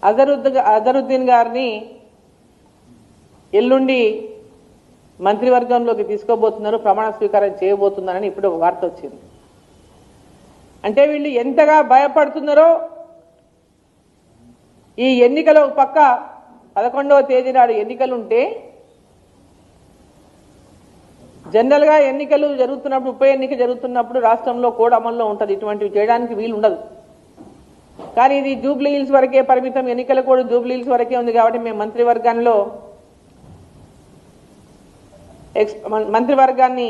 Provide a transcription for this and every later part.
అజరుద్దీన్ గారిని ఎల్లుండి మంత్రివర్గంలోకి తీసుకోబోతున్నారు, ప్రమాణ స్వీకారం చేయబోతున్నారని ఇప్పుడు ఒక వార్త వచ్చింది. అంటే వీళ్ళు ఎంతగా భయపడుతున్నారో, ఈ ఎన్నికల పక్క 11వ తేదీ నాడు ఎన్నికలుంటే జనరల్గా ఎన్నికలు జరుగుతున్నప్పుడు, ఉప ఎన్నిక జరుగుతున్నప్పుడు రాష్ట్రంలో కోడ్ అమల్లో ఉంటుంది, ఇటువంటివి చేయడానికి వీలు ఉండదు. కానీ ఇది జూబ్లీ హిల్స్ వరకే పరిమితం, ఎన్నికల కోడ్ జూబ్లీ హిల్స్ వరకే ఉంది కాబట్టి మేము మంత్రివర్గాన్ని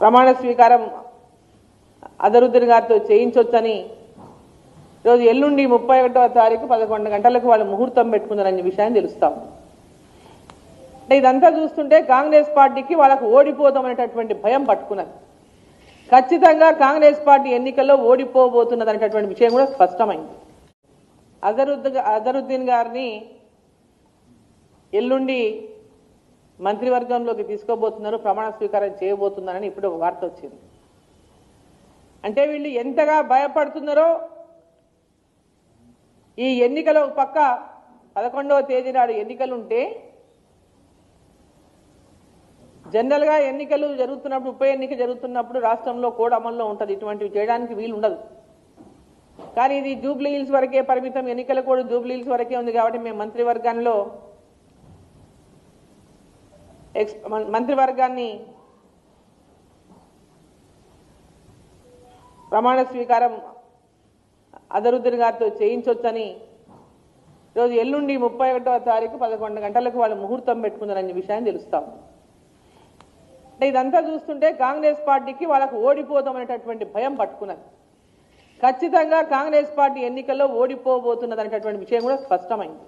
ప్రమాణ స్వీకారం అజరుద్దీన్ గారితో చేయించొచ్చని ఈరోజు ఎల్లుండి 31వ తారీఖు 11 గంటలకు వాళ్ళు ముహూర్తం పెట్టుకున్నారనే విషయాన్ని తెలుస్తాం. అంటే ఇదంతా చూస్తుంటే కాంగ్రెస్ పార్టీకి వాళ్ళకు ఓడిపోతామనేటటువంటి భయం పట్టుకున్నది. ఖచ్చితంగా కాంగ్రెస్ పార్టీ ఎన్నికల్లో ఓడిపోబోతున్నది అనేటటువంటి విషయం కూడా స్పష్టమైంది. అజరుద్దీన్ గారిని ఎల్లుండి మంత్రివర్గంలోకి తీసుకోబోతున్నారు, ప్రమాణ స్వీకారం చేయబోతున్నారని ఇప్పుడు ఒక వార్త వచ్చింది. అంటే వీళ్ళు ఎంతగా భయపడుతున్నారో, ఈ ఎన్నికల పక్క 11వ తేదీ నాడు ఎన్నికలుంటే జనరల్గా ఎన్నికలు జరుగుతున్నప్పుడు, ఉప ఎన్నిక జరుగుతున్నప్పుడు రాష్ట్రంలో కోడ్ అమల్లో ఉంటుంది, ఇటువంటివి చేయడానికి వీలు ఉండదు. కానీ ఇది జూబ్లీ హిల్స్ వరకే పరిమితం, ఎన్నికల కోడ్ జూబ్లీ హిల్స్ వరకే ఉంది కాబట్టి మేము మంత్రివర్గాన్ని ప్రమాణ స్వీకారం అజరుద్దీన్ గారితో చేయించొచ్చని ఈరోజు ఎల్లుండి 31వ తారీఖు 11 గంటలకు వాళ్ళు ముహూర్తం పెట్టుకున్నారనే విషయాన్ని తెలుస్తాం. అంటే ఇదంతా చూస్తుంటే కాంగ్రెస్ పార్టీకి వాళ్ళకు ఓడిపోతామనేటటువంటి భయం పట్టుకున్నది. ఖచ్చితంగా కాంగ్రెస్ పార్టీ ఎన్నికల్లో ఓడిపోబోతున్నది అనేటటువంటి విషయం కూడా స్పష్టమైంది.